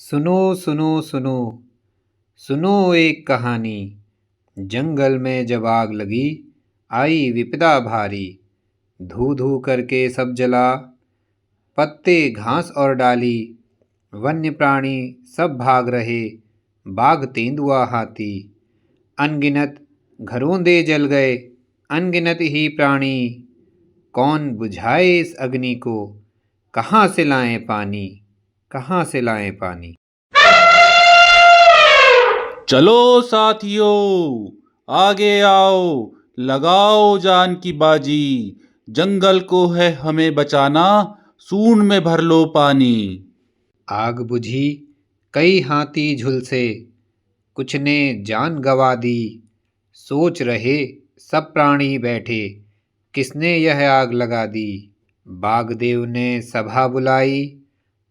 सुनो सुनो सुनो सुनो एक कहानी। जंगल में जब आग लगी, आई विपदा भारी। धू धू करके सब जला, पत्ते घास और डाली। वन्य प्राणी सब भाग रहे, बाघ तेंदुआ हाथी। अनगिनत घरोंदे जल गए, अनगिनत ही प्राणी। कौन बुझाए इस अग्नि को, कहाँ से लाएं पानी, कहाँ से लाएं पानी। चलो साथियों, आगे आओ, लगाओ जान की बाजी। जंगल को है हमें बचाना, सूंड में भर लो पानी। आग बुझी, कई हाथी झुलसे, कुछ ने जान गंवा दी। सोच रहे सब प्राणी बैठे, किसने यह आग लगा दी। बागदेव ने सभा बुलाई,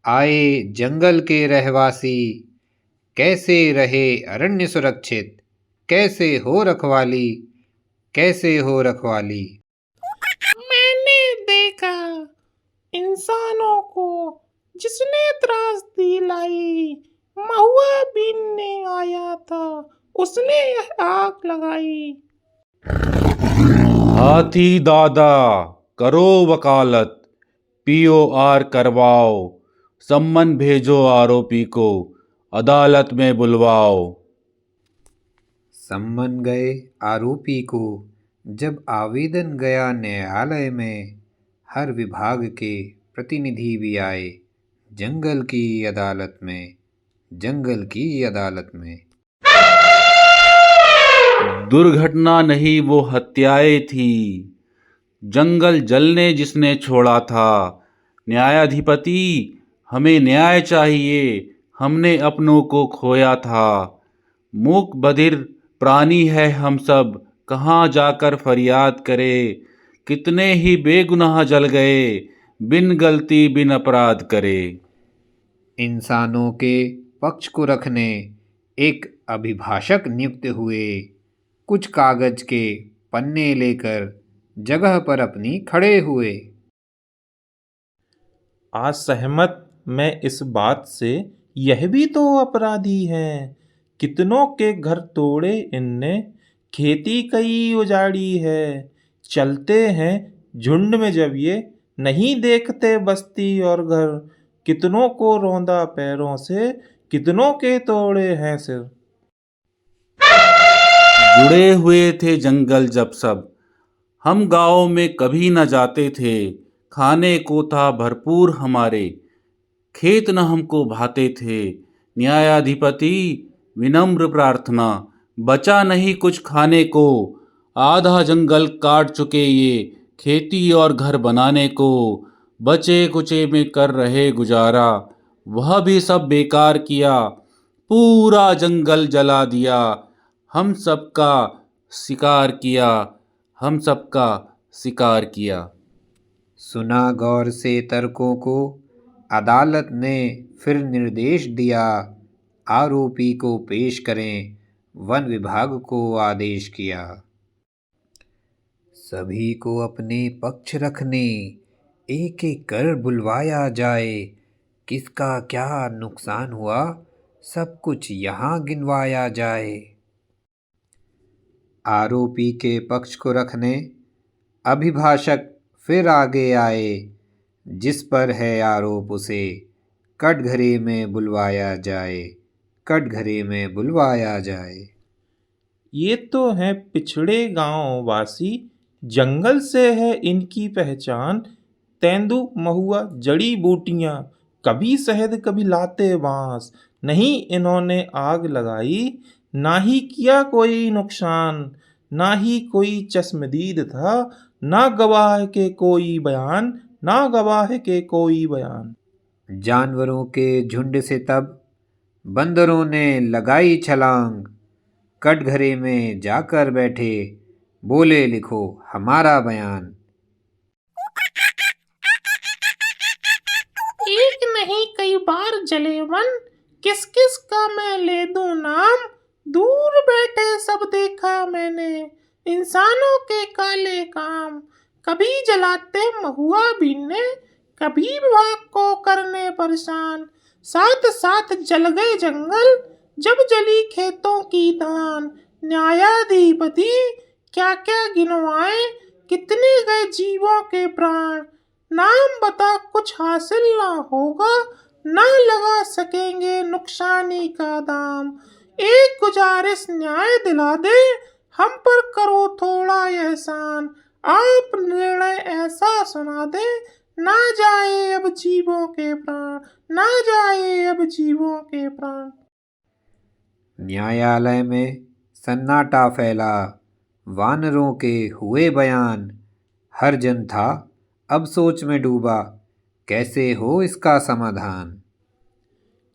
आए जंगल के रहवासी। कैसे रहे अरण्य सुरक्षित, कैसे हो रखवाली, कैसे हो रखवाली। मैंने देखा इंसानों को जिसने त्रासदी लाई। महुआ बीनने आया था, उसने यह आग लगाई। हाथी दादा, करो वकालत, पीओआर करवाओ। सम्मन भेजो आरोपी को, अदालत में बुलवाओ। सम्मन गए आरोपी को, जब आवेदन गया न्यायालय में। हर विभाग के प्रतिनिधि भी आए, जंगल की अदालत में, जंगल की अदालत में। दुर्घटना नहीं वो हत्याएं थी, जंगल जलने जिसने छोड़ा था। न्यायाधिपति, हमें न्याय चाहिए, हमने अपनों को खोया था। मूक बधिर प्राणी है हम सब, कहाँ जाकर फरियाद करे। कितने ही बेगुनाह जल गए, बिन गलती बिन अपराध करे। इंसानों के पक्ष को रखने एक अभिभाषक नियुक्त हुए। कुछ कागज के पन्ने लेकर जगह पर अपनी खड़े हुए। असहमत मैं इस बात से, यह भी तो अपराधी हैं। कितनों के घर तोड़े इनने, खेती कई उजाड़ी है। चलते हैं झुंड में जब ये, नहीं देखते बस्ती और घर। कितनों को रौंदा पैरों से, कितनों के तोड़े हैं सिर। जुड़े हुए थे जंगल जब सब, हम गाँव में कभी न जाते थे। खाने को था भरपूर हमारे, खेत न हमको भाते थे। न्यायाधिपति, विनम्र प्रार्थना, बचा नहीं कुछ खाने को। आधा जंगल काट चुके ये, खेती और घर बनाने को। बचे कुचे में कर रहे गुजारा, वह भी सब बेकार किया। पूरा जंगल जला दिया, हम सबका शिकार किया, हम सबका शिकार किया। सुना गौर से तर्कों को, अदालत ने फिर निर्देश दिया। आरोपी को पेश करें, वन विभाग को आदेश किया। सभी को अपने पक्ष रखने, एक एक कर बुलवाया जाए। किसका क्या नुकसान हुआ, सब कुछ यहाँ गिनवाया जाए। आरोपी के पक्ष को रखने अभिभाषक फिर आगे आए। जिस पर है आरोप उसे कटघरे में बुलवाया जाए, कटघरे में बुलवाया जाए। ये तो हैं पिछड़े गांव वासी, जंगल से है इनकी पहचान। तेंदु महुआ जड़ी बूटियां, कभी शहद कभी लाते बांस। नहीं इन्होंने आग लगाई, ना ही किया कोई नुकसान। ना ही कोई चश्मदीद था, ना गवाह के कोई बयान, ना गवाह के कोई बयान। जानवरों के झुंड से तब बंदरों ने लगाई छलांग। कटघरे में जाकर बैठे, बोले लिखो हमारा बयान। एक नहीं कई बार जले वन, किस किस का मैं ले दूं नाम। दूर बैठे सब देखा मैंने, इंसानों के काले काम। कभी जलाते महुआ बीनने, कभी विभाग को करने परेशान। साथ साथ जल गए जंगल, जब जली खेतों की दान। न्यायाधिपति क्या क्या गिनवाए, कितने गए जीवों के प्राण। नाम बता कुछ हासिल ना होगा, ना लगा सकेंगे नुकसानी का दाम। एक गुजारिश न्याय दिला दे, हम पर करो थोड़ा एहसान। आप निर्णय ऐसा सुना दे, ना जाए अब जीवों के प्राण, ना जाए अब जीवों के प्राण। न्यायालय में सन्नाटा फैला, वानरों के हुए बयान। हर जन था अब सोच में डूबा, कैसे हो इसका समाधान।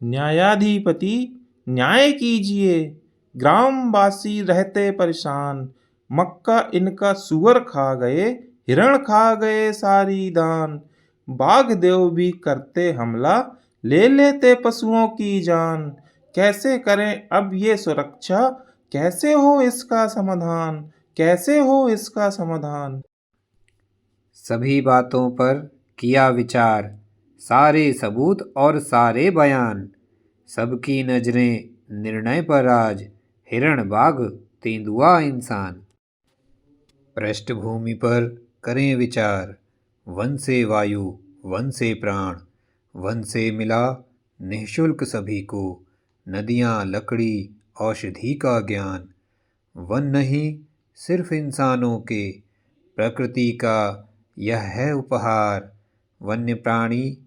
न्यायाधिपति न्याय कीजिए, ग्रामवासी रहते परेशान। मक्का इनका सुअर खा गए, हिरण खा गए सारी दान। बाघ देव भी करते हमला, ले लेते पशुओं की जान। कैसे करें अब ये सुरक्षा, कैसे हो इसका समाधान, कैसे हो इसका समाधान। सभी बातों पर किया विचार, सारे सबूत और सारे बयान। सबकी नजरें निर्णय पर आज, हिरण बाघ तेंदुआ इंसान। पृष्ठभूमि पर करें विचार, वन से वायु वन से प्राण। वन से मिला निःशुल्क सभी को, नदियाँ लकड़ी औषधि का ज्ञान। वन नहीं सिर्फ इंसानों के, प्रकृति का यह है उपहार। वन्य प्राणी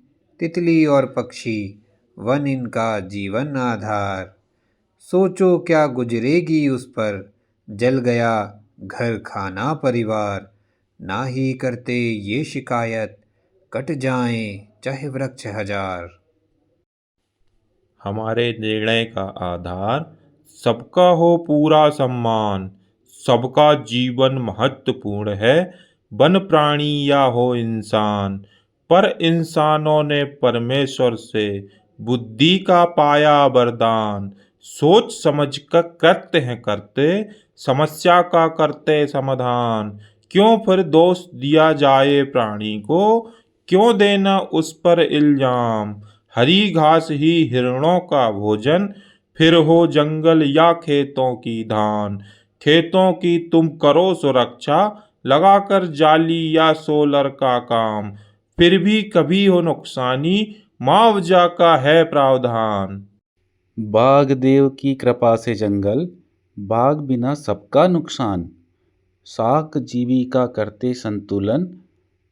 तितली और पक्षी, वन इनका जीवन आधार। सोचो क्या गुजरेगी उस पर, जल गया घर खाना परिवार। ना ही करते ये शिकायत, कट जाएं चाहे वृक्ष हजार। हमारे निर्णय का आधार, सबका हो पूरा सम्मान। सबका जीवन महत्वपूर्ण है, वन प्राणी या हो इंसान। पर इंसानों ने परमेश्वर से बुद्धि का पाया वरदान। सोच समझ कर करते समस्या का करते समाधान। क्यों फिर दोष दिया जाए प्राणी को, क्यों देना उस पर इल्जाम। हरी घास ही हिरणों का भोजन, फिर हो जंगल या खेतों की धान। खेतों की तुम करो सुरक्षा, लगाकर जाली या सोलर का काम। फिर भी कभी हो नुकसानी, मुआवजा का है प्रावधान। बाघ देव की कृपा से जंगल, बाघ बिना सबका नुकसान। शाक जीविका करते संतुलन,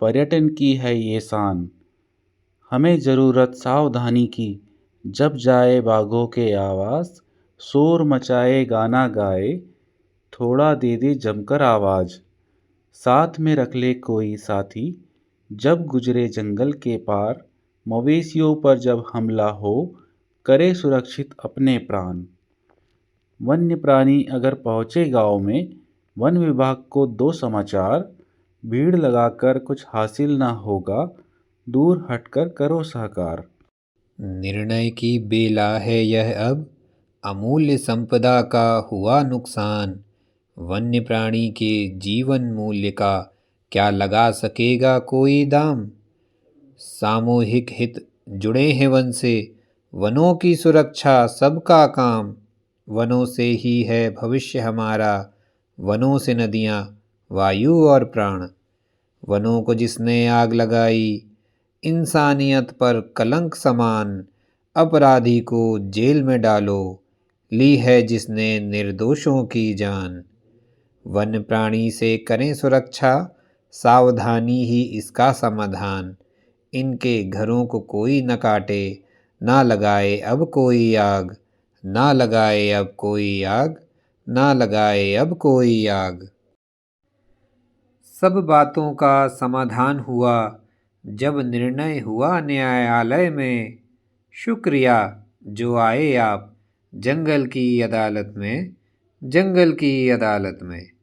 पर्यटन की है ये शान। हमें ज़रूरत सावधानी की, जब जाए बाघों के आवाज़। शोर मचाए गाना गाए, थोड़ा दे दे जमकर आवाज़। साथ में रख ले कोई साथी, जब गुजरे जंगल के पार। मवेशियों पर जब हमला हो, करे सुरक्षित अपने प्राण। वन्य प्राणी अगर पहुँचे गांव में, वन विभाग को दो समाचार। भीड़ लगाकर कुछ हासिल ना होगा, दूर हटकर करो सहकार। निर्णय की बेला है यह अब, अमूल्य संपदा का हुआ नुकसान। वन्य प्राणी के जीवन मूल्य का क्या लगा सकेगा कोई दाम। सामूहिक हित जुड़े हैं वन से, वनों की सुरक्षा सबका काम। वनों से ही है भविष्य हमारा, वनों से नदियाँ वायु और प्राण। वनों को जिसने आग लगाई, इंसानियत पर कलंक समान। अपराधी को जेल में डालो, ली है जिसने निर्दोषों की जान। वन्य प्राणी से करें सुरक्षा, सावधानी ही इसका समाधान। इनके घरों को कोई न काटे, ना लगाए अब कोई आग। ना लगाए अब कोई आग, ना लगाए अब कोई आग। सब बातों का समाधान हुआ, जब निर्णय हुआ न्यायालय में। शुक्रिया जो आए आप, जंगल की अदालत में, जंगल की अदालत में।